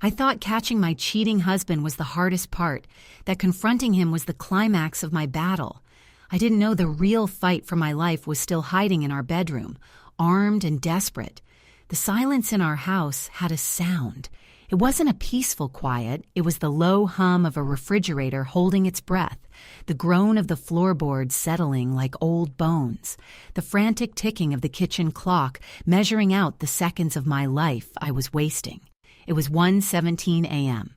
I thought catching my cheating husband was the hardest part, that confronting him was the climax of my battle. I didn't know the real fight for my life was still hiding in our bedroom, armed and desperate. The silence in our house had a sound. It wasn't a peaceful quiet, it was the low hum of a refrigerator holding its breath, the groan of the floorboards settling like old bones, the frantic ticking of the kitchen clock measuring out the seconds of my life I was wasting. It was 1:17 a.m.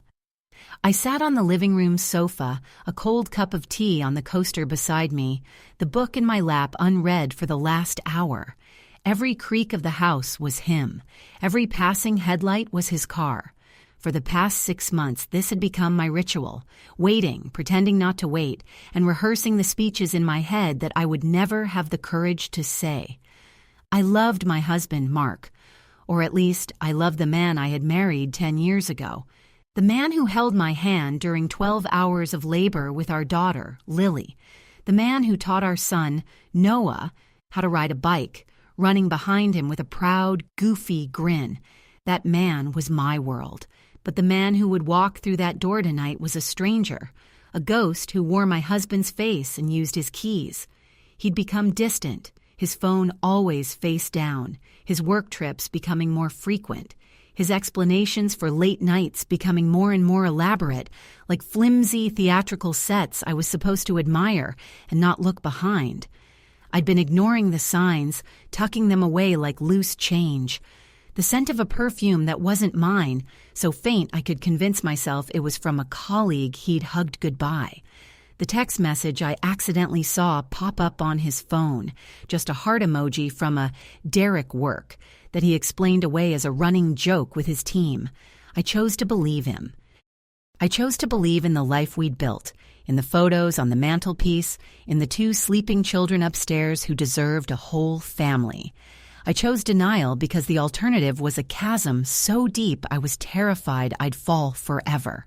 I sat on the living room sofa, a cold cup of tea on the coaster beside me, the book in my lap unread for the last hour. Every creak of the house was him. Every passing headlight was his car. For the past 6 months, this had become my ritual, waiting, pretending not to wait, and rehearsing the speeches in my head that I would never have the courage to say. I loved my husband, Mark. Or at least, I loved the man I had married 10 years ago. The man who held my hand during 12 hours of labor with our daughter, Lily. The man who taught our son, Noah, how to ride a bike, running behind him with a proud, goofy grin. That man was my world. But the man who would walk through that door tonight was a stranger, a ghost who wore my husband's face and used his keys. He'd become distant, his phone always face down, his work trips becoming more frequent, his explanations for late nights becoming more and more elaborate, like flimsy theatrical sets I was supposed to admire and not look behind. I'd been ignoring the signs, tucking them away like loose change. The scent of a perfume that wasn't mine, so faint I could convince myself it was from a colleague he'd hugged goodbye. The text message I accidentally saw pop up on his phone, just a heart emoji from a Derek work that he explained away as a running joke with his team. I chose to believe him. I chose to believe in the life we'd built, in the photos on the mantelpiece, in the 2 sleeping children upstairs who deserved a whole family. I chose denial because the alternative was a chasm so deep I was terrified I'd fall forever.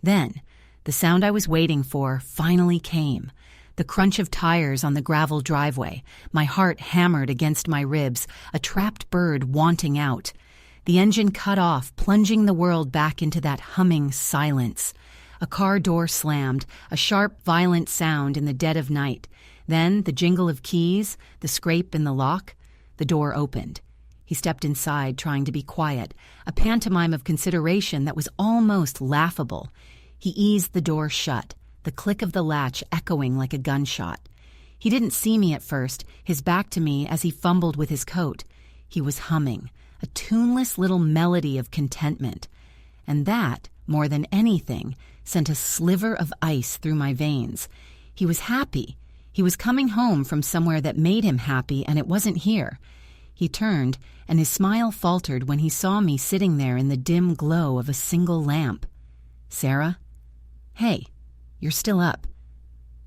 Then, the sound I was waiting for finally came. The crunch of tires on the gravel driveway, my heart hammered against my ribs, a trapped bird wanting out. The engine cut off, plunging the world back into that humming silence. A car door slammed, a sharp, violent sound in the dead of night. Then the jingle of keys, the scrape in the lock. The door opened. He stepped inside, trying to be quiet, a pantomime of consideration that was almost laughable. He eased the door shut, the click of the latch echoing like a gunshot. He didn't see me at first, his back to me as he fumbled with his coat. He was humming, a tuneless little melody of contentment. And that, more than anything, sent a sliver of ice through my veins. He was happy. He was coming home from somewhere that made him happy, and it wasn't here. He turned, and his smile faltered when he saw me sitting there in the dim glow of a single lamp. "Sarah? Hey, you're still up."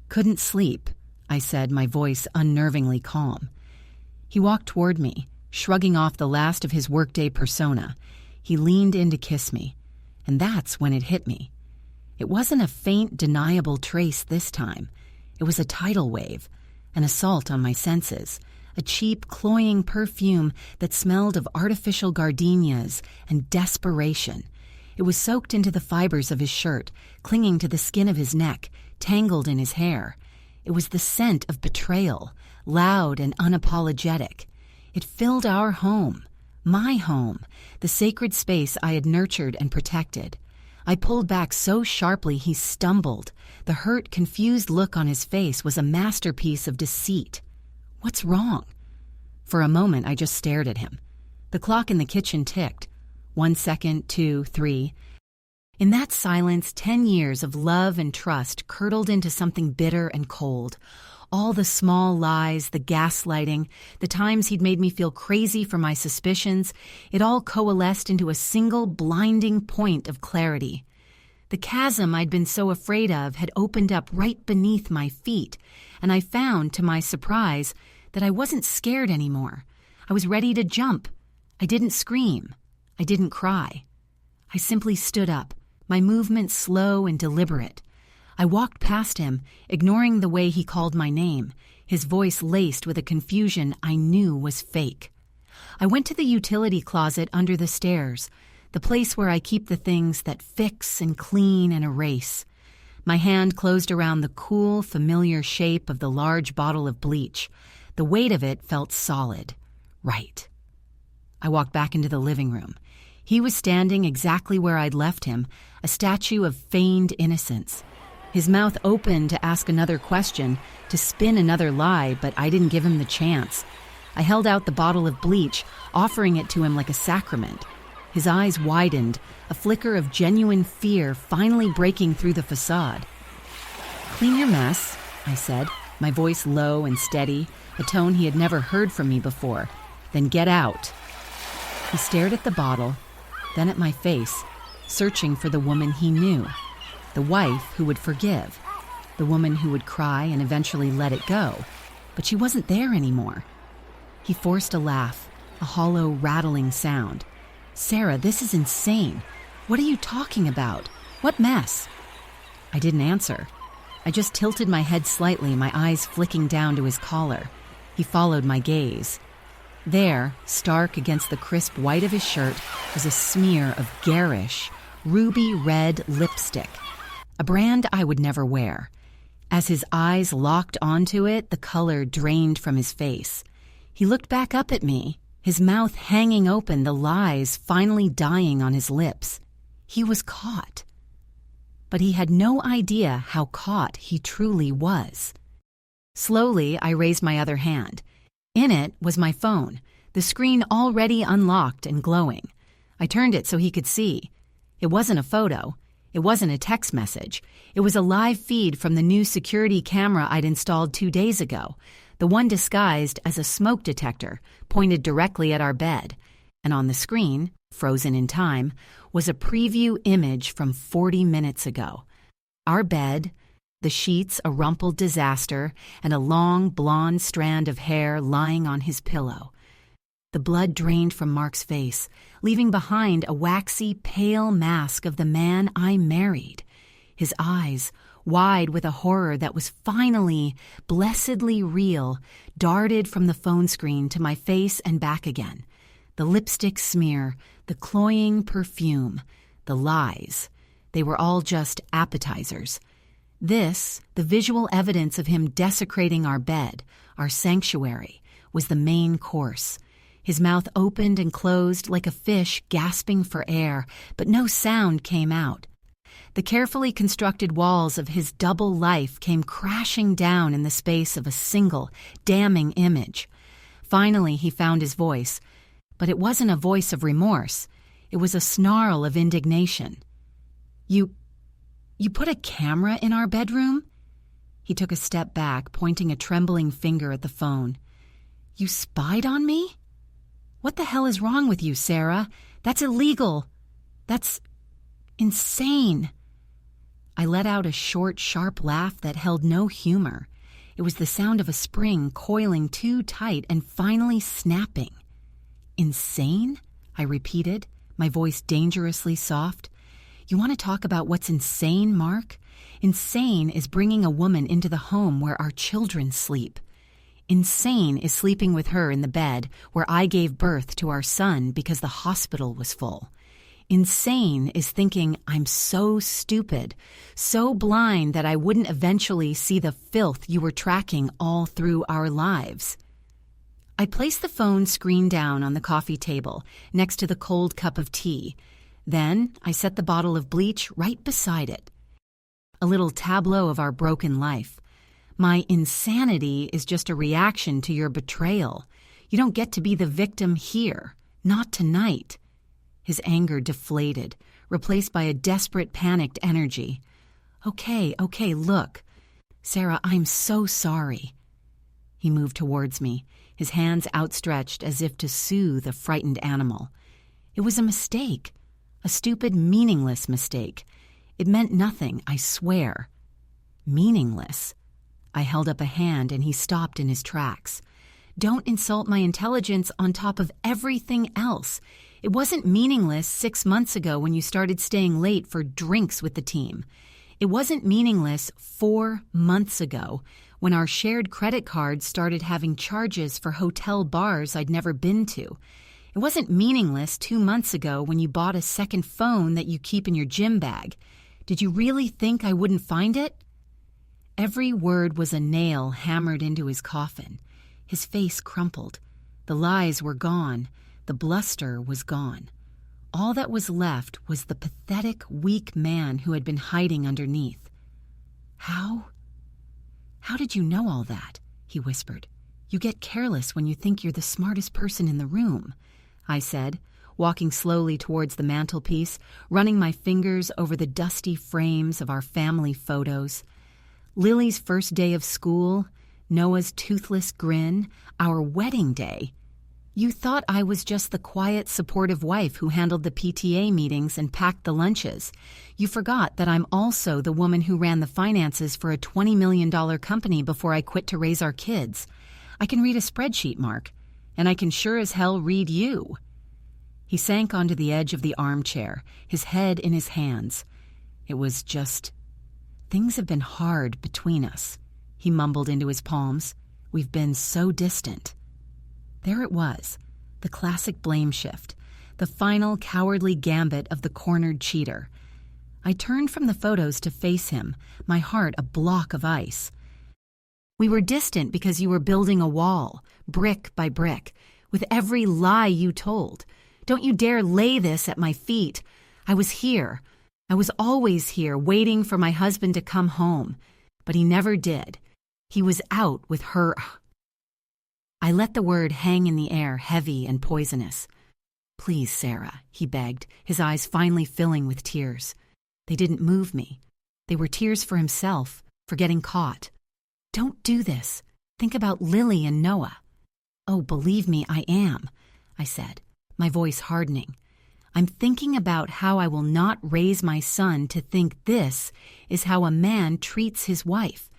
"Couldn't sleep," I said, my voice unnervingly calm. He walked toward me, shrugging off the last of his workday persona. He leaned in to kiss me, and that's when it hit me. It wasn't a faint, deniable trace this time. It was a tidal wave, an assault on my senses, a cheap, cloying perfume that smelled of artificial gardenias and desperation. It was soaked into the fibers of his shirt, clinging to the skin of his neck, tangled in his hair. It was the scent of betrayal, loud and unapologetic. It filled our home, my home, the sacred space I had nurtured and protected. I pulled back so sharply he stumbled. The hurt, confused look on his face was a masterpiece of deceit. "What's wrong?" For a moment, I just stared at him. The clock in the kitchen ticked. 1 second, 2, 3. In that silence, 10 years of love and trust curdled into something bitter and cold. All the small lies, the gaslighting, the times he'd made me feel crazy for my suspicions, it all coalesced into a single blinding point of clarity. The chasm I'd been so afraid of had opened up right beneath my feet, and I found, to my surprise, that I wasn't scared anymore. I was ready to jump. I didn't scream. I didn't cry. I simply stood up, my movement slow and deliberate. I walked past him, ignoring the way he called my name, his voice laced with a confusion I knew was fake. I went to the utility closet under the stairs. the place where I keep the things that fix and clean and erase. My hand closed around the cool, familiar shape of the large bottle of bleach. The weight of it felt solid. Right. I walked back into the living room. He was standing exactly where I'd left him, a statue of feigned innocence. His mouth opened to ask another question, to spin another lie, but I didn't give him the chance. I held out the bottle of bleach, offering it to him like a sacrament. His eyes widened, a flicker of genuine fear finally breaking through the facade. "Clean your mess," I said, my voice low and steady, a tone he had never heard from me before. "Then get out." He stared at the bottle, then at my face, searching for the woman he knew, the wife who would forgive, the woman who would cry and eventually let it go. But she wasn't there anymore. He forced a laugh, a hollow, rattling sound. "Sarah, this is insane. What are you talking about? What mess?" I didn't answer. I just tilted my head slightly, my eyes flicking down to his collar. He followed my gaze. There, stark against the crisp white of his shirt, was a smear of garish, ruby red lipstick, a brand I would never wear. As his eyes locked onto it, the color drained from his face. He looked back up at me, his mouth hanging open, the lies finally dying on his lips. He was caught. But he had no idea how caught he truly was. Slowly, I raised my other hand. In it was my phone, the screen already unlocked and glowing. I turned it so he could see. It wasn't a photo. It wasn't a text message. It was a live feed from the new security camera I'd installed 2 days ago, the one disguised as a smoke detector, pointed directly at our bed. And on the screen, frozen in time, was a preview image from 40 minutes ago. Our bed, the sheets a rumpled disaster, and a long blonde strand of hair lying on his pillow. The blood drained from Mark's face, leaving behind a waxy, pale mask of the man I married. His eyes, wide with a horror that was finally, blessedly real, darted from the phone screen to my face and back again. The lipstick smear, the cloying perfume, the lies. They were all just appetizers. This, the visual evidence of him desecrating our bed, our sanctuary, was the main course. His mouth opened and closed like a fish gasping for air, but no sound came out. The carefully constructed walls of his double life came crashing down in the space of a single, damning image. Finally, he found his voice, but it wasn't a voice of remorse. It was a snarl of indignation. You put a camera in our bedroom?" He took a step back, pointing a trembling finger at the phone. "You spied on me? What the hell is wrong with you, Sarah? That's illegal. That's insane." I let out a short, sharp laugh that held no humor. It was the sound of a spring coiling too tight and finally snapping. "Insane?" I repeated, my voice dangerously soft. "You want to talk about what's insane, Mark? Insane is bringing a woman into the home where our children sleep. Insane is sleeping with her in the bed where I gave birth to our son because the hospital was full. Insane is thinking I'm so stupid, so blind that I wouldn't eventually see the filth you were tracking all through our lives." I placed the phone screen down on the coffee table next to the cold cup of tea. Then I set the bottle of bleach right beside it. A little tableau of our broken life. My insanity is just a reaction to your betrayal. You don't get to be the victim here. Not tonight. His anger deflated, replaced by a desperate, panicked energy. Okay, look. Sarah, I'm so sorry." He moved towards me, his hands outstretched as if to soothe a frightened animal. "It was a mistake. A stupid, meaningless mistake. It meant nothing, I swear." "Meaningless?" I held up a hand and he stopped in his tracks. "Don't insult my intelligence on top of everything else. It wasn't meaningless 6 months ago when you started staying late for drinks with the team. It wasn't meaningless 4 months ago when our shared credit cards started having charges for hotel bars I'd never been to. It wasn't meaningless 2 months ago when you bought a second phone that you keep in your gym bag. Did you really think I wouldn't find it?" Every word was a nail hammered into his coffin. His face crumpled. The lies were gone. The bluster was gone. All that was left was the pathetic, weak man who had been hiding underneath. "How did you know all that?" he whispered. "You get careless when you think you're the smartest person in the room," I said, walking slowly towards the mantelpiece, running my fingers over the dusty frames of our family photos. Lily's first day of school, Noah's toothless grin, our wedding day. You thought I was just the quiet, supportive wife who handled the PTA meetings and packed the lunches. You forgot that I'm also the woman who ran the finances for a $20 million company before I quit to raise our kids. I can read a spreadsheet, Mark, and I can sure as hell read you. He sank onto the edge of the armchair, his head in his hands. It was just, "Things have been hard between us," he mumbled into his palms. "We've been so distant." There it was, the classic blame shift, the final cowardly gambit of the cornered cheater. I turned from the photos to face him, my heart a block of ice. "We were distant because you were building a wall, brick by brick, with every lie you told. Don't you dare lay this at my feet. I was here. I was always here, waiting for my husband to come home. But he never did. He was out with her." I let the word hang in the air, heavy and poisonous. "Please, Sarah," he begged, his eyes finally filling with tears. They didn't move me. They were tears for himself, for getting caught. "Don't do this. Think about Lily and Noah." "Oh, believe me, I am," I said, my voice hardening. "I'm thinking about how I will not raise my son to think this is how a man treats his wife.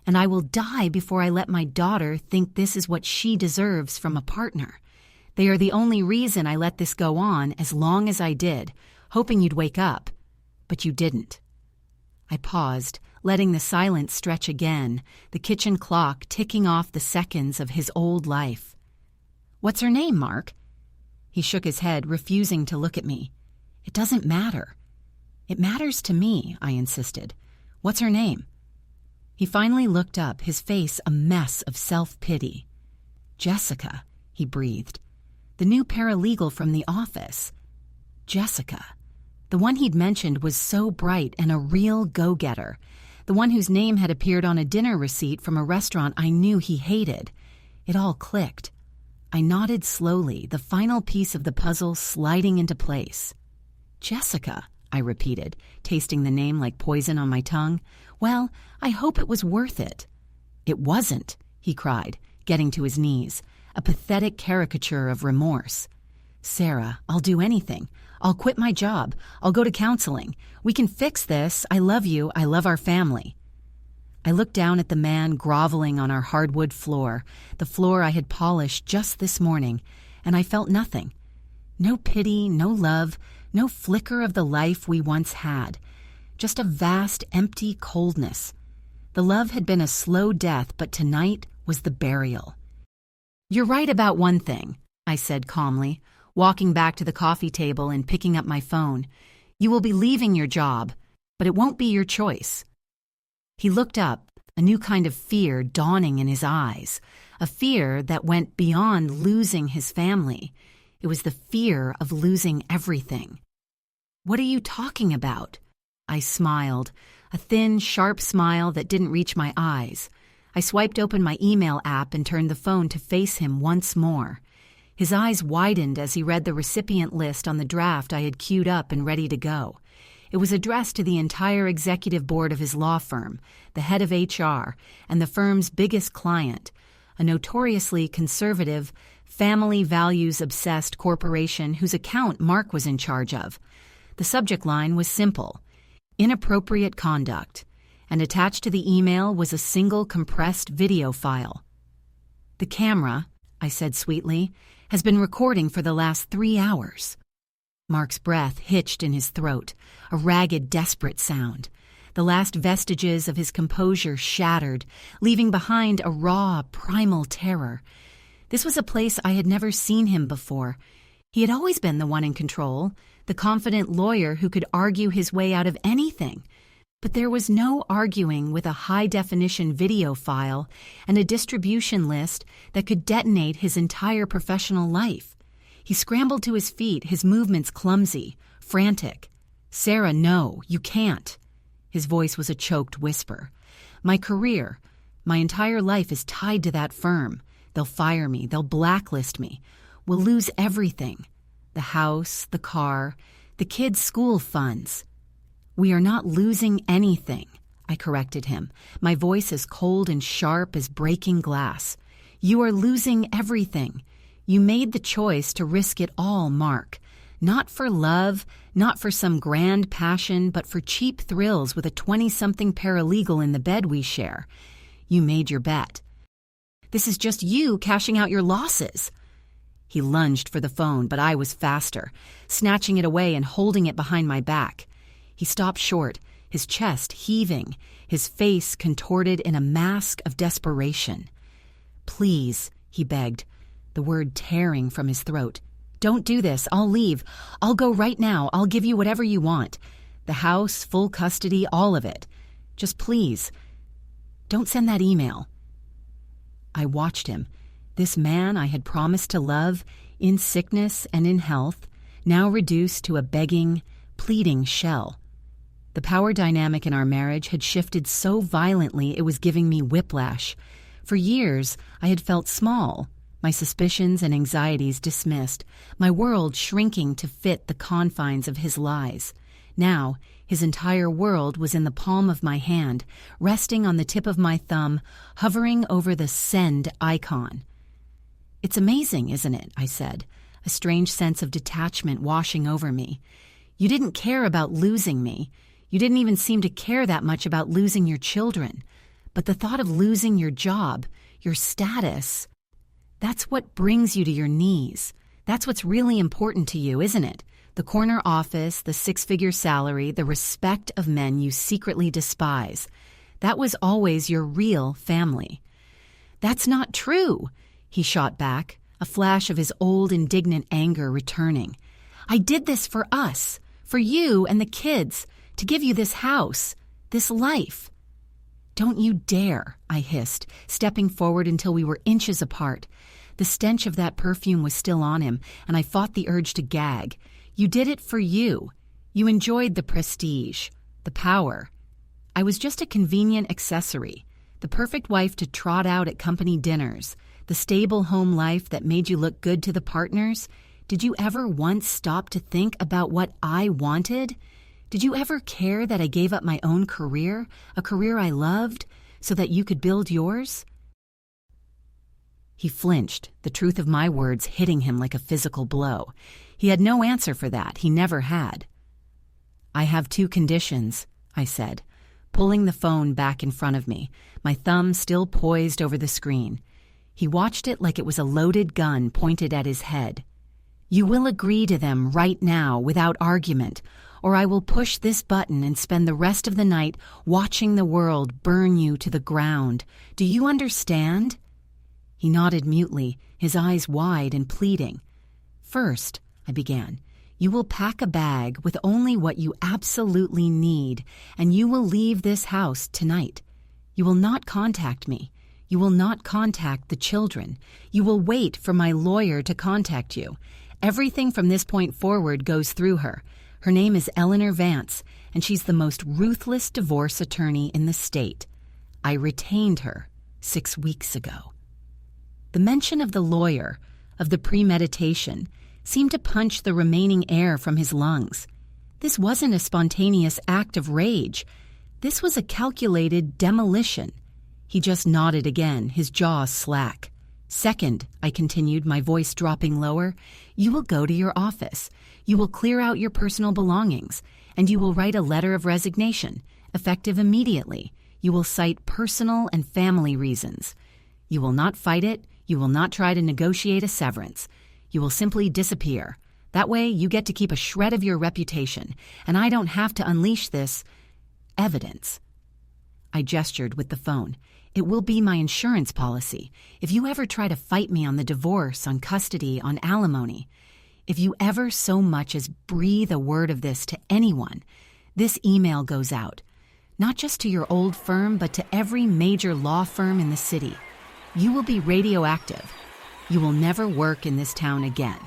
And I will die before I let my daughter think this is what she deserves from a partner. They are the only reason I let this go on as long as I did, hoping you'd wake up. But you didn't." I paused, letting the silence stretch again, the kitchen clock ticking off the seconds of his old life. "What's her name, Mark?" He shook his head, refusing to look at me. "It doesn't matter." "It matters to me," I insisted. "What's her name?" He finally looked up, his face a mess of self-pity. "Jessica," he breathed. "The new paralegal from the office. Jessica. The one he'd mentioned was so bright and a real go-getter. The one whose name had appeared on a dinner receipt from a restaurant I knew he hated. It all clicked. I nodded slowly, the final piece of the puzzle sliding into place. "Jessica," I repeated, tasting the name like poison on my tongue. "Well, I hope it was worth it." "It wasn't," he cried, getting to his knees, a pathetic caricature of remorse. "Sarah, I'll do anything. I'll quit my job. I'll go to counseling. We can fix this. I love you. I love our family." I looked down at the man groveling on our hardwood floor, the floor I had polished just this morning, and I felt nothing. No pity, no love, no flicker of the life we once had. Just a vast, empty coldness. The love had been a slow death, but tonight was the burial. "You're right about one thing," I said calmly, walking back to the coffee table and picking up my phone. "You will be leaving your job, but it won't be your choice." He looked up, a new kind of fear dawning in his eyes, a fear that went beyond losing his family. It was the fear of losing everything. "What are you talking about?" I smiled, a thin, sharp smile that didn't reach my eyes. I swiped open my email app and turned the phone to face him once more. His eyes widened as he read the recipient list on the draft I had queued up and ready to go. It was addressed to the entire executive board of his law firm, the head of HR, and the firm's biggest client, a notoriously conservative, family values-obsessed corporation whose account Mark was in charge of. The subject line was simple: inappropriate conduct, and attached to the email was a single compressed video file. "The camera," I said sweetly, "has been recording for the last 3 hours." Mark's breath hitched in his throat, a ragged, desperate sound. The last vestiges of his composure shattered, leaving behind a raw, primal terror. This was a place I had never seen him before. He had always been the one in control, the confident lawyer who could argue his way out of anything. But there was no arguing with a high-definition video file and a distribution list that could detonate his entire professional life. He scrambled to his feet, his movements clumsy, frantic. "Sarah, no, you can't." His voice was a choked whisper. "My career, my entire life is tied to that firm. They'll fire me, they'll blacklist me. We'll lose everything. The house, the car, the kids' school funds." "We are not losing anything," I corrected him, my voice as cold and sharp as breaking glass. "You are losing everything. You made the choice to risk it all, Mark. Not for love, not for some grand passion, but for cheap thrills with a 20-something paralegal in the bed we share. You made your bet. This is just you cashing out your losses." He lunged for the phone, but I was faster, snatching it away and holding it behind my back. He stopped short, his chest heaving, his face contorted in a mask of desperation. "Please," he begged, the word tearing from his throat. "Don't do this. I'll leave. I'll go right now. I'll give you whatever you want. The house, full custody, all of it. Just please, don't send that email." I watched him, this man I had promised to love, in sickness and in health, now reduced to a begging, pleading shell. The power dynamic in our marriage had shifted so violently it was giving me whiplash. For years, I had felt small, my suspicions and anxieties dismissed, my world shrinking to fit the confines of his lies. Now, his entire world was in the palm of my hand, resting on the tip of my thumb, hovering over the send icon. "It's amazing, isn't it?" I said, a strange sense of detachment washing over me. "You didn't care about losing me. You didn't even seem to care that much about losing your children. But the thought of losing your job, your status, that's what brings you to your knees. That's what's really important to you, isn't it? The corner office, the six-figure salary, the respect of men you secretly despise. That was always your real family." "That's not true," he shot back, a flash of his old indignant anger returning. "I did this for us, for you and the kids, to give you this house, this life." "Don't you dare," I hissed, stepping forward until we were inches apart. The stench of that perfume was still on him, and I fought the urge to gag. "You did it for you. You enjoyed the prestige, the power. I was just a convenient accessory, the perfect wife to trot out at company dinners, the stable home life that made you look good to the partners. Did you ever once stop to think about what I wanted? Did you ever care that I gave up my own career, a career I loved, so that you could build yours?" He flinched, the truth of my words hitting him like a physical blow. He had no answer for that. He never had. "I have 2 conditions," I said, pulling the phone back in front of me, my thumb still poised over the screen. He watched it like it was a loaded gun pointed at his head. "You will agree to them right now without argument, or I will push this button and spend the rest of the night watching the world burn you to the ground. Do you understand?" He nodded mutely, his eyes wide and pleading. "First," I began, "you will pack a bag with only what you absolutely need, and you will leave this house tonight. You will not contact me. You will not contact the children. You will wait for my lawyer to contact you. Everything from this point forward goes through her. Her name is Eleanor Vance, and she's the most ruthless divorce attorney in the state. I retained her 6 weeks ago." The mention of the lawyer, of the premeditation, seemed to punch the remaining air from his lungs. This wasn't a spontaneous act of rage. This was a calculated demolition. He just nodded again, his jaw slack. "Second," I continued, my voice dropping lower, "you will go to your office. You will clear out your personal belongings, and you will write a letter of resignation, effective immediately. You will cite personal and family reasons. You will not fight it. You will not try to negotiate a severance. You will simply disappear. That way you get to keep a shred of your reputation, and I don't have to unleash this evidence." I gestured with the phone. "It will be my insurance policy. If you ever try to fight me on the divorce, on custody, on alimony, If you ever so much as breathe a word of this to anyone, this email goes out. Not just to your old firm, but to every major law firm in the city. You will be radioactive. You will never work in this town again."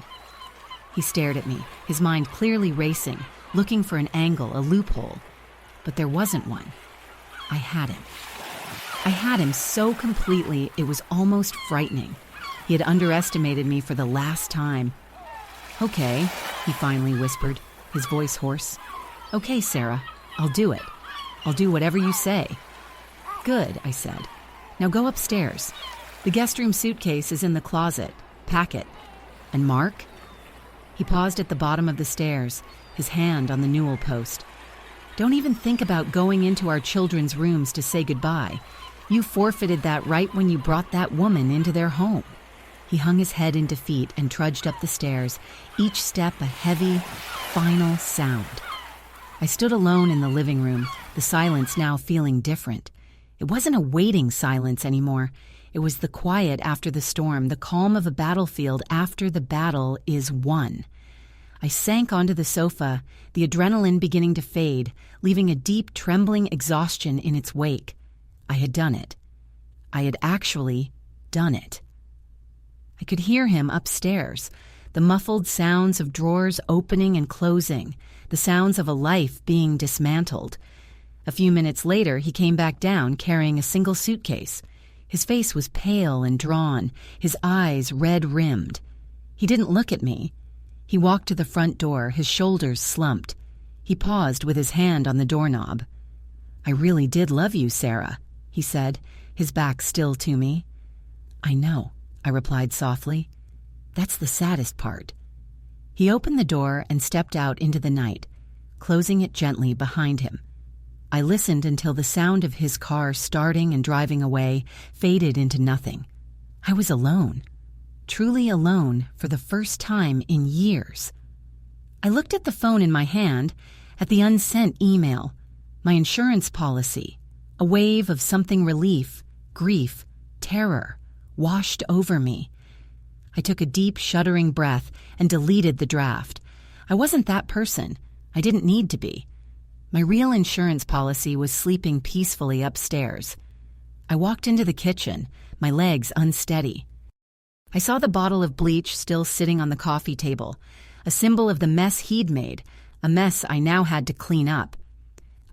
He stared at me, his mind clearly racing, looking for an angle, a loophole. But there wasn't one. I had him. I had him so completely it was almost frightening. He had underestimated me for the last time. "Okay," he finally whispered, his voice hoarse. "Okay, Sarah, I'll do it. I'll do whatever you say." "Good," I said. "Now go upstairs. The guest room suitcase is in the closet. Pack it. And Mark?" He paused at the bottom of the stairs, his hand on the newel post. "Don't even think about going into our children's rooms to say goodbye. You forfeited that right when you brought that woman into their home." He hung his head in defeat and trudged up the stairs, each step a heavy, final sound. I stood alone in the living room, the silence now feeling different. It wasn't a waiting silence anymore. It was the quiet after the storm, the calm of a battlefield after the battle is won. I sank onto the sofa, the adrenaline beginning to fade, leaving a deep, trembling exhaustion in its wake. I had done it. I had actually done it. I could hear him upstairs, the muffled sounds of drawers opening and closing, the sounds of a life being dismantled. A few minutes later, he came back down carrying a single suitcase. His face was pale and drawn, his eyes red-rimmed. He didn't look at me. He walked to the front door, his shoulders slumped. He paused with his hand on the doorknob. "I really did love you, Sarah," he said, his back still to me. "I know," I replied softly. "That's the saddest part." He opened the door and stepped out into the night, closing it gently behind him. I listened until the sound of his car starting and driving away faded into nothing. I was alone, truly alone for the first time in years. I looked at the phone in my hand, at the unsent email, my insurance policy. A wave of something relief, grief, terror washed over me. I took a deep, shuddering breath and deleted the draft. I wasn't that person. I didn't need to be. My real insurance policy was sleeping peacefully upstairs. I walked into the kitchen, my legs unsteady. I saw the bottle of bleach still sitting on the coffee table, a symbol of the mess he'd made, a mess I now had to clean up.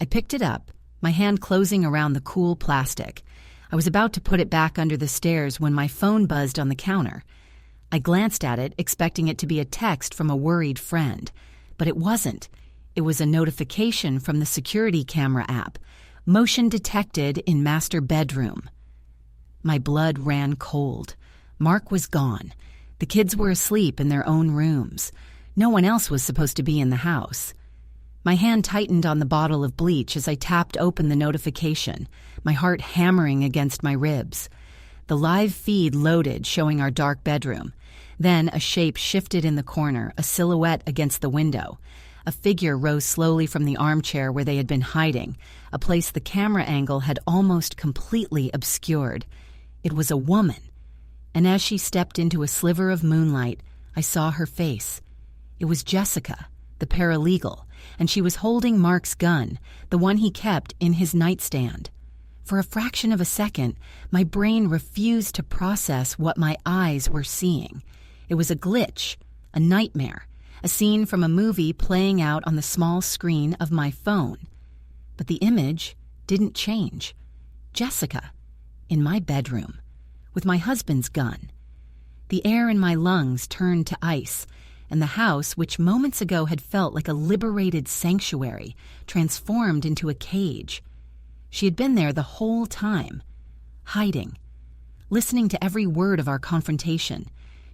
I picked it up, my hand closing around the cool plastic. I was about to put it back under the stairs when my phone buzzed on the counter. I glanced at it, expecting it to be a text from a worried friend, but it wasn't. It was a notification from the security camera app. Motion detected in master bedroom. My blood ran cold. Mark was gone. The kids were asleep in their own rooms. No one else was supposed to be in the house. My hand tightened on the bottle of bleach as I tapped open the notification, my heart hammering against my ribs. The live feed loaded, showing our dark bedroom. Then a shape shifted in the corner, a silhouette against the window. A figure rose slowly from the armchair where they had been hiding, a place the camera angle had almost completely obscured. It was a woman, and as she stepped into a sliver of moonlight, I saw her face. It was Jessica, the paralegal, and she was holding Mark's gun, the one he kept in his nightstand. For a fraction of a second, my brain refused to process what my eyes were seeing. It was a glitch, a nightmare, a scene from a movie playing out on the small screen of my phone. But the image didn't change. Jessica, in my bedroom, with my husband's gun. The air in my lungs turned to ice, and the house, which moments ago had felt like a liberated sanctuary, transformed into a cage. She had been there the whole time, hiding, listening to every word of our confrontation.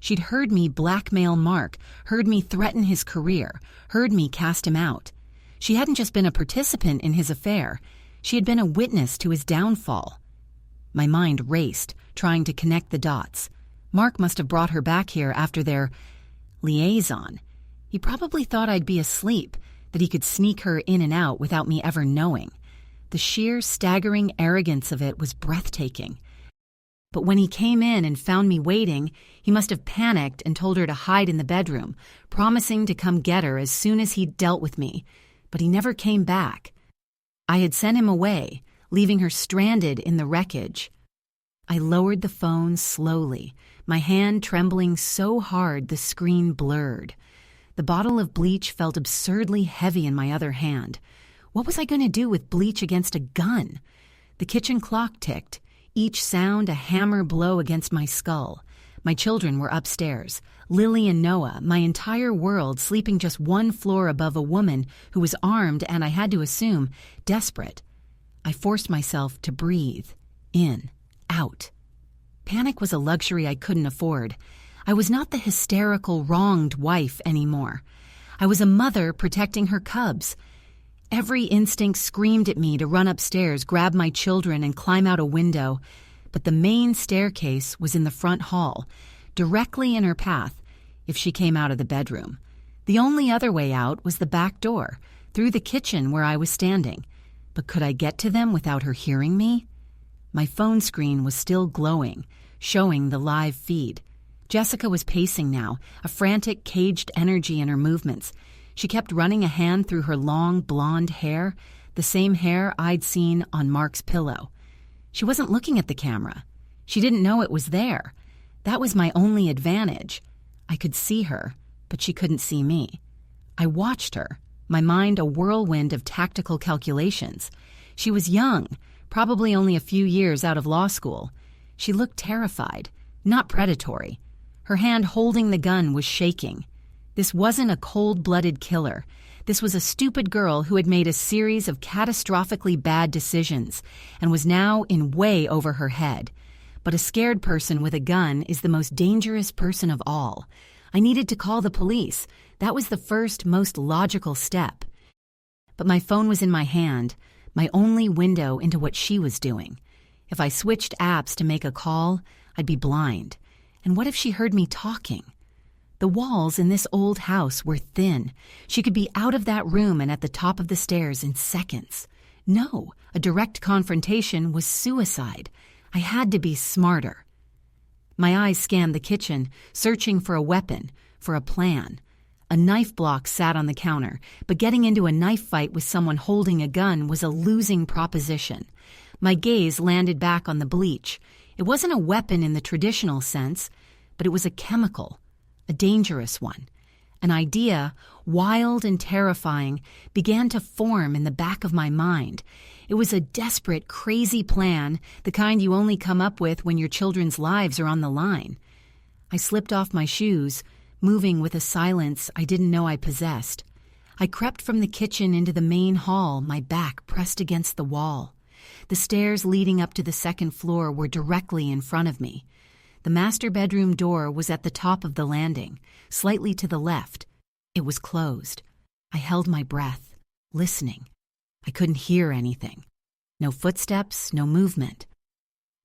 She'd heard me blackmail Mark, heard me threaten his career, heard me cast him out. She hadn't just been a participant in his affair, she had been a witness to his downfall. My mind raced, trying to connect the dots. Mark must have brought her back here after their liaison. He probably thought I'd be asleep, that he could sneak her in and out without me ever knowing. The sheer, staggering arrogance of it was breathtaking. But when he came in and found me waiting, he must have panicked and told her to hide in the bedroom, promising to come get her as soon as he'd dealt with me. But he never came back. I had sent him away, leaving her stranded in the wreckage. I lowered the phone slowly, my hand trembling so hard the screen blurred. The bottle of bleach felt absurdly heavy in my other hand. What was I going to do with bleach against a gun? The kitchen clock ticked, each sound a hammer blow against my skull. My children were upstairs, Lily and Noah, my entire world sleeping just one floor above a woman who was armed and, I had to assume, desperate. I forced myself to breathe, in, out. Panic was a luxury I couldn't afford. I was not the hysterical, wronged wife anymore. I was a mother protecting her cubs. Every instinct screamed at me to run upstairs, grab my children, and climb out a window. But the main staircase was in the front hall, directly in her path if she came out of the bedroom. The only other way out was the back door, through the kitchen where I was standing. But could I get to them without her hearing me? My phone screen was still glowing, showing the live feed. Jessica was pacing now, a frantic, caged energy in her movements. She kept running a hand through her long, blonde hair, the same hair I'd seen on Mark's pillow. She wasn't looking at the camera. She didn't know it was there. That was my only advantage. I could see her, but she couldn't see me. I watched her, my mind a whirlwind of tactical calculations. She was young, probably only a few years out of law school. She looked terrified, not predatory. Her hand holding the gun was shaking. This wasn't a cold-blooded killer. This was a stupid girl who had made a series of catastrophically bad decisions and was now in way over her head. But a scared person with a gun is the most dangerous person of all. I needed to call the police. That was the first, most logical step. But my phone was in my hand, my only window into what she was doing. If I switched apps to make a call, I'd be blind. And what if she heard me talking? The walls in this old house were thin. She could be out of that room and at the top of the stairs in seconds. No, a direct confrontation was suicide. I had to be smarter. My eyes scanned the kitchen, searching for a weapon, for a plan. A knife block sat on the counter, but getting into a knife fight with someone holding a gun was a losing proposition. My gaze landed back on the bleach. It wasn't a weapon in the traditional sense, but it was a chemical. A dangerous one. An idea, wild and terrifying, began to form in the back of my mind. It was a desperate, crazy plan, the kind you only come up with when your children's lives are on the line. I slipped off my shoes, moving with a silence I didn't know I possessed. I crept from the kitchen into the main hall, my back pressed against the wall. The stairs leading up to the second floor were directly in front of me. The master bedroom door was at the top of the landing, slightly to the left. It was closed. I held my breath, listening. I couldn't hear anything. No footsteps, no movement.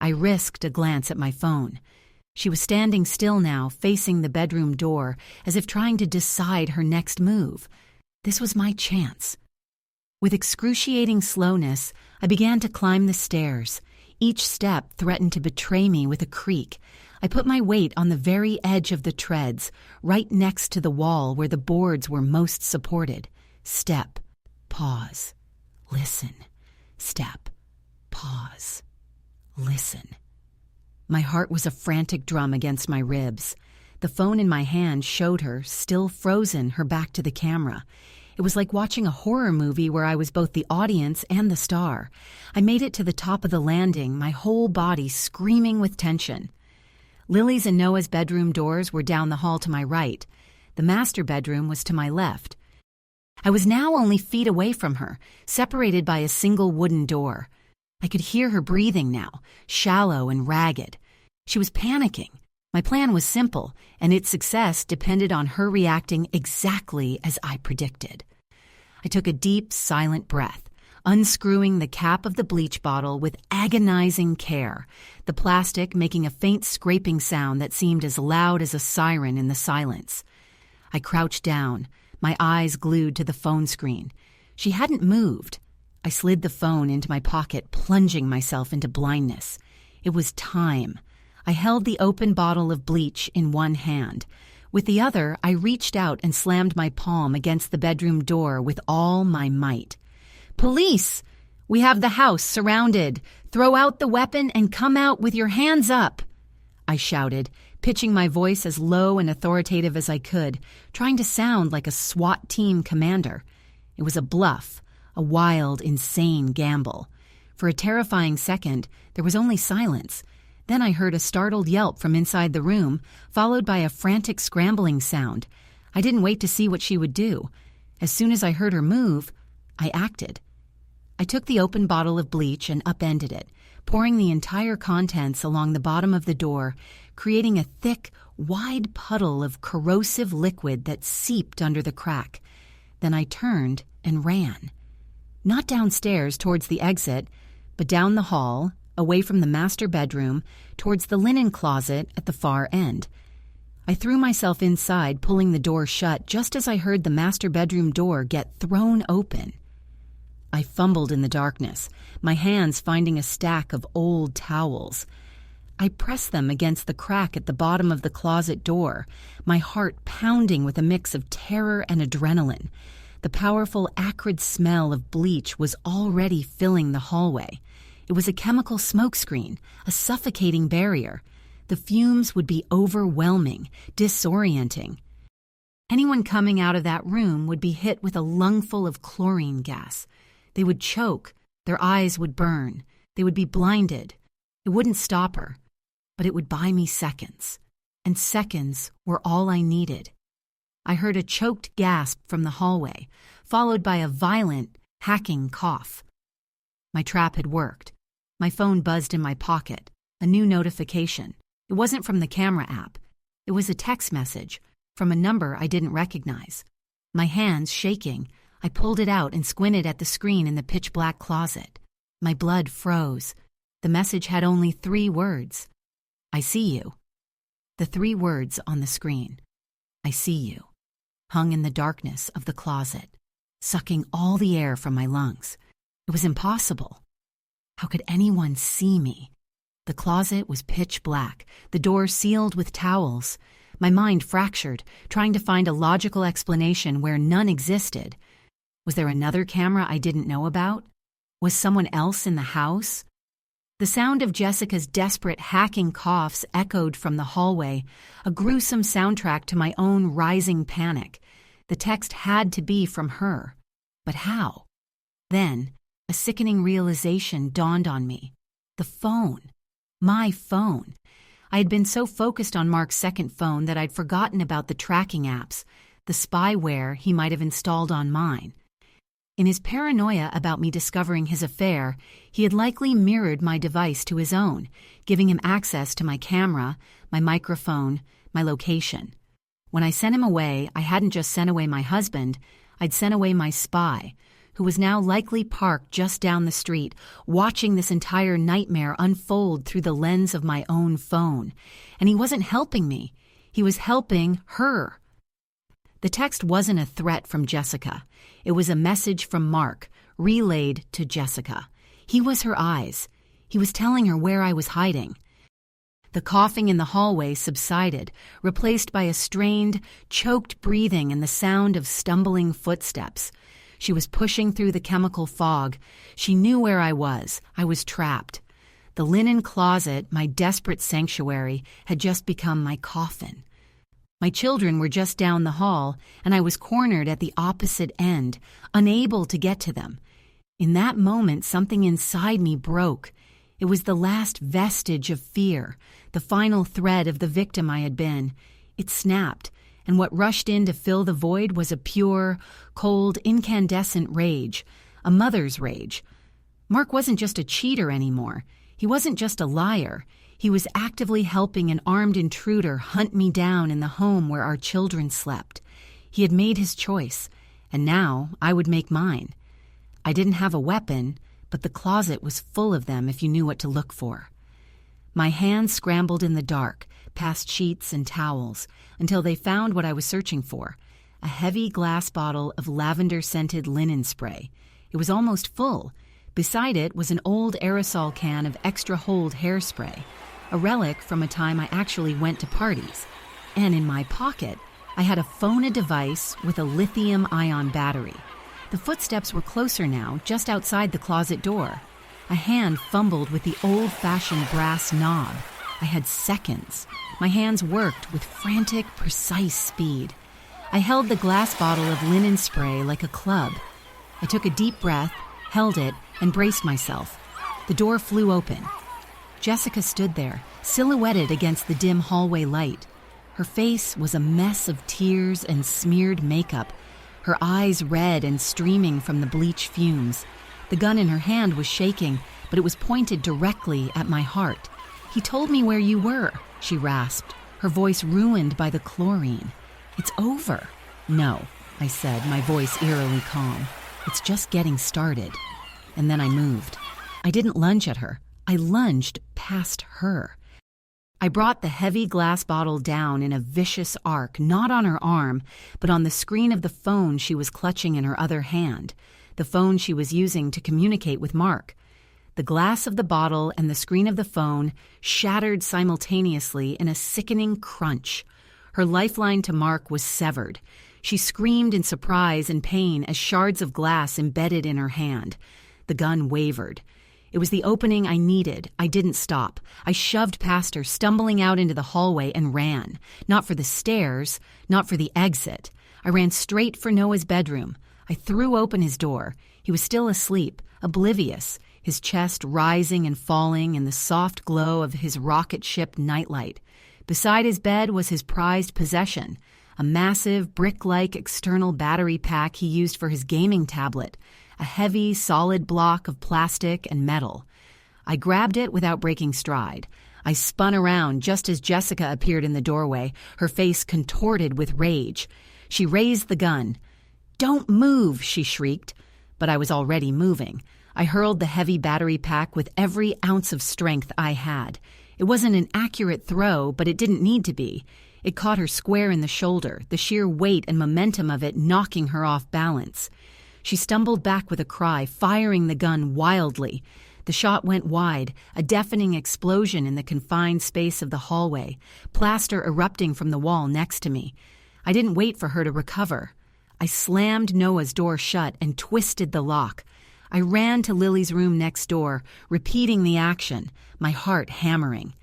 I risked a glance at my phone. She was standing still now, facing the bedroom door, as if trying to decide her next move. This was my chance. With excruciating slowness, I began to climb the stairs. Each step threatened to betray me with a creak. I put my weight on the very edge of the treads, right next to the wall where the boards were most supported. Step, pause, listen. Step, pause, listen. My heart was a frantic drum against my ribs. The phone in my hand showed her, still frozen, her back to the camera. It was like watching a horror movie where I was both the audience and the star. I made it to the top of the landing, my whole body screaming with tension. Lily's and Noah's bedroom doors were down the hall to my right. The master bedroom was to my left. I was now only feet away from her, separated by a single wooden door. I could hear her breathing now, shallow and ragged. She was panicking. My plan was simple, and its success depended on her reacting exactly as I predicted. I took a deep, silent breath, unscrewing the cap of the bleach bottle with agonizing care, the plastic making a faint scraping sound that seemed as loud as a siren in the silence. I crouched down, my eyes glued to the phone screen. She hadn't moved. I slid the phone into my pocket, plunging myself into blindness. It was time. I held the open bottle of bleach in one hand. With the other, I reached out and slammed my palm against the bedroom door with all my might. "Police! We have the house surrounded. Throw out the weapon and come out with your hands up!" I shouted, pitching my voice as low and authoritative as I could, trying to sound like a SWAT team commander. It was a bluff, a wild, insane gamble. For a terrifying second, there was only silence. Then I heard a startled yelp from inside the room, followed by a frantic scrambling sound. I didn't wait to see what she would do. As soon as I heard her move, I acted. I took the open bottle of bleach and upended it, pouring the entire contents along the bottom of the door, creating a thick, wide puddle of corrosive liquid that seeped under the crack. Then I turned and ran. Not downstairs towards the exit, but down the hall, away from the master bedroom, towards the linen closet at the far end. I threw myself inside, pulling the door shut just as I heard the master bedroom door get thrown open. I fumbled in the darkness, my hands finding a stack of old towels. I pressed them against the crack at the bottom of the closet door, my heart pounding with a mix of terror and adrenaline. The powerful, acrid smell of bleach was already filling the hallway. It was a chemical smokescreen, a suffocating barrier. The fumes would be overwhelming, disorienting. Anyone coming out of that room would be hit with a lungful of chlorine gas. They would choke, their eyes would burn, they would be blinded. It wouldn't stop her, but it would buy me seconds. And seconds were all I needed. I heard a choked gasp from the hallway, followed by a violent, hacking cough. My trap had worked. My phone buzzed in my pocket, a new notification. It wasn't from the camera app. It was a text message from a number I didn't recognize. My hands shaking, I pulled it out and squinted at the screen in the pitch-black closet. My blood froze. The message had only 3 words. "I see you." The 3 words on the screen. "I see you," hung in the darkness of the closet, sucking all the air from my lungs. It was impossible. How could anyone see me? The closet was pitch black, the door sealed with towels. My mind fractured, trying to find a logical explanation where none existed. Was there another camera I didn't know about? Was someone else in the house? The sound of Jessica's desperate hacking coughs echoed from the hallway, a gruesome soundtrack to my own rising panic. The text had to be from her. But how? Then, a sickening realization dawned on me. The phone. My phone. I had been so focused on Mark's second phone that I'd forgotten about the tracking apps, the spyware he might have installed on mine. In his paranoia about me discovering his affair, he had likely mirrored my device to his own, giving him access to my camera, my microphone, my location. When I sent him away, I hadn't just sent away my husband, I'd sent away my spy, who was now likely parked just down the street, watching this entire nightmare unfold through the lens of my own phone. And he wasn't helping me. He was helping her. The text wasn't a threat from Jessica. It was a message from Mark, relayed to Jessica. He was her eyes. He was telling her where I was hiding. The coughing in the hallway subsided, replaced by a strained, choked breathing and the sound of stumbling footsteps. She was pushing through the chemical fog. She knew where I was. I was trapped. The linen closet, my desperate sanctuary, had just become my coffin. My children were just down the hall, and I was cornered at the opposite end, unable to get to them. In that moment, something inside me broke. It was the last vestige of fear, the final thread of the victim I had been. It snapped, and what rushed in to fill the void was a pure, cold, incandescent rage, a mother's rage. Mark wasn't just a cheater anymore. He wasn't just a liar. He was actively helping an armed intruder hunt me down in the home where our children slept. He had made his choice, and now I would make mine. I didn't have a weapon, but the closet was full of them if you knew what to look for. My hands scrambled in the dark, past sheets and towels, until they found what I was searching for, a heavy glass bottle of lavender-scented linen spray. It was almost full. Beside it was an old aerosol can of extra-hold hairspray. a relic from a time I actually went to parties. And in my pocket, I had a phone-a-device with a lithium-ion battery. The footsteps were closer now, just outside the closet door. A hand fumbled with the old-fashioned brass knob. I had seconds. My hands worked with frantic, precise speed. I held the glass bottle of linen spray like a club. I took a deep breath, held it, and braced myself. The door flew open. Jessica stood there, silhouetted against the dim hallway light. Her face was a mess of tears and smeared makeup, her eyes red and streaming from the bleach fumes. The gun in her hand was shaking, but it was pointed directly at my heart. "He told me where you were," she rasped, her voice ruined by the chlorine. "It's over." "No," I said, my voice eerily calm. "It's just getting started." And then I moved. I didn't lunge at her. I lunged past her. I brought the heavy glass bottle down in a vicious arc, not on her arm, but on the screen of the phone she was clutching in her other hand, the phone she was using to communicate with Mark. The glass of the bottle and the screen of the phone shattered simultaneously in a sickening crunch. Her lifeline to Mark was severed. She screamed in surprise and pain as shards of glass embedded in her hand. The gun wavered. It was the opening I needed. I didn't stop. I shoved past her, stumbling out into the hallway, and ran. Not for the stairs, not for the exit. I ran straight for Noah's bedroom. I threw open his door. He was still asleep, oblivious, his chest rising and falling in the soft glow of his rocket ship nightlight. Beside his bed was his prized possession, a massive, brick-like external battery pack he used for his gaming tablet, a heavy, solid block of plastic and metal. I grabbed it without breaking stride. I spun around just as Jessica appeared in the doorway, her face contorted with rage. She raised the gun. "Don't move," she shrieked. But I was already moving. I hurled the heavy battery pack with every ounce of strength I had. It wasn't an accurate throw, but it didn't need to be. It caught her square in the shoulder, the sheer weight and momentum of it knocking her off balance. She stumbled back with a cry, firing the gun wildly. The shot went wide, a deafening explosion in the confined space of the hallway, plaster erupting from the wall next to me. I didn't wait for her to recover. I slammed Noah's door shut and twisted the lock. I ran to Lily's room next door, repeating the action, my heart hammering.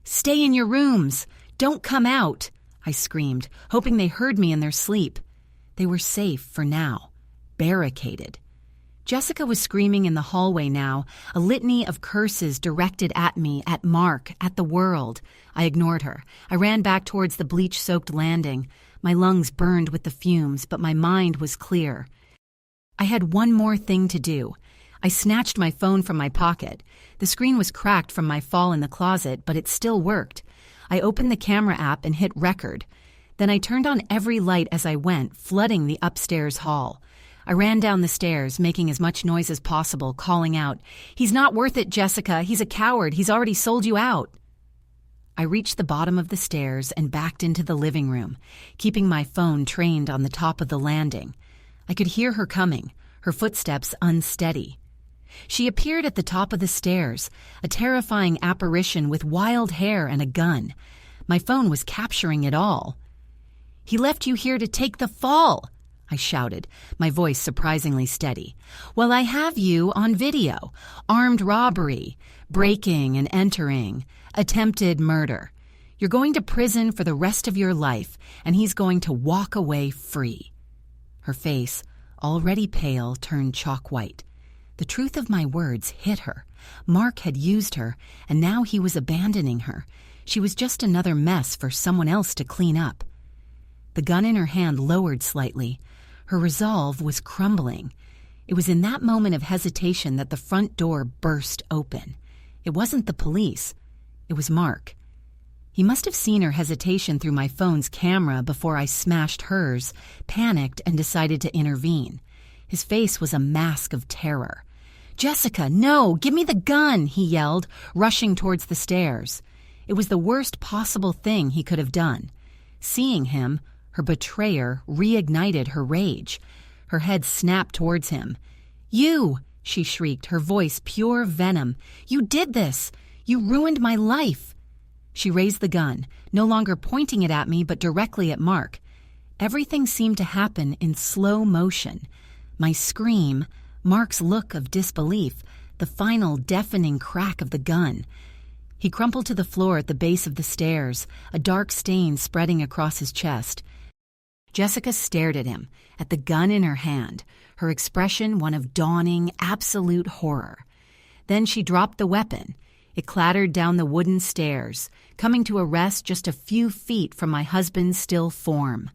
"Stay in your rooms! Don't come out!" I screamed, hoping they heard me in their sleep. They were safe for now. Barricaded. Jessica was screaming in the hallway now, a litany of curses directed at me, at Mark, at the world. I ignored her. I ran back towards the bleach-soaked landing. My lungs burned with the fumes, but my mind was clear. I had one more thing to do. I snatched my phone from my pocket. The screen was cracked from my fall in the closet, but it still worked. I opened the camera app and hit record. Then I turned on every light as I went, flooding the upstairs hall. I ran down the stairs, making as much noise as possible, calling out, "He's not worth it, Jessica. He's a coward. He's already sold you out." I reached the bottom of the stairs and backed into the living room, keeping my phone trained on the top of the landing. I could hear her coming, her footsteps unsteady. She appeared at the top of the stairs, a terrifying apparition with wild hair and a gun. My phone was capturing it all. "He left you here to take the fall," I shouted, my voice surprisingly steady. "Well, I have you on video. Armed robbery, breaking and entering, attempted murder. You're going to prison for the rest of your life, and he's going to walk away free." Her face, already pale, turned chalk white. The truth of my words hit her. Mark had used her, and now he was abandoning her. She was just another mess for someone else to clean up. The gun in her hand lowered slightly. Her resolve was crumbling. It was in that moment of hesitation that the front door burst open. It wasn't the police. It was Mark. He must have seen her hesitation through my phone's camera before I smashed hers, panicked, and decided to intervene. His face was a mask of terror. "Jessica, no! Give me the gun!" he yelled, rushing towards the stairs. It was the worst possible thing he could have done. Seeing him, her betrayer, reignited her rage. Her head snapped towards him. "You!" she shrieked, her voice pure venom. "You did this! You ruined my life!" She raised the gun, no longer pointing it at me but directly at Mark. Everything seemed to happen in slow motion. My scream, Mark's look of disbelief, the final deafening crack of the gun. He crumpled to the floor at the base of the stairs, a dark stain spreading across his chest. Jessica stared at him, at the gun in her hand, her expression one of dawning, absolute horror. Then she dropped the weapon. It clattered down the wooden stairs, coming to a rest just a few feet from my husband's still form.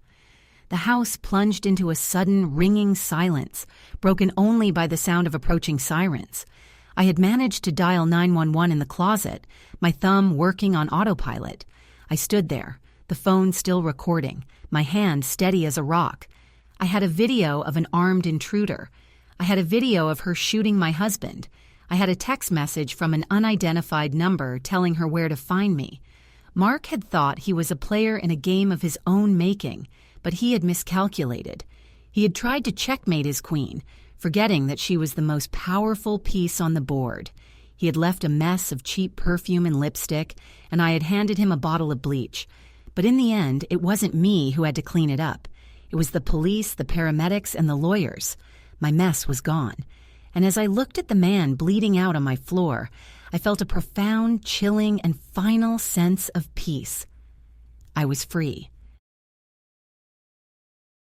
The house plunged into a sudden, ringing silence, broken only by the sound of approaching sirens. I had managed to dial 911 in the closet, my thumb working on autopilot. I stood there, the phone still recording, my hand steady as a rock. I had a video of an armed intruder. I had a video of her shooting my husband. I had a text message from an unidentified number telling her where to find me. Mark had thought he was a player in a game of his own making, but he had miscalculated. He had tried to checkmate his queen, forgetting that she was the most powerful piece on the board. He had left a mess of cheap perfume and lipstick, and I had handed him a bottle of bleach. But in the end, it wasn't me who had to clean it up. It was the police, the paramedics, and the lawyers. My mess was gone. And as I looked at the man bleeding out on my floor, I felt a profound, chilling, and final sense of peace. I was free.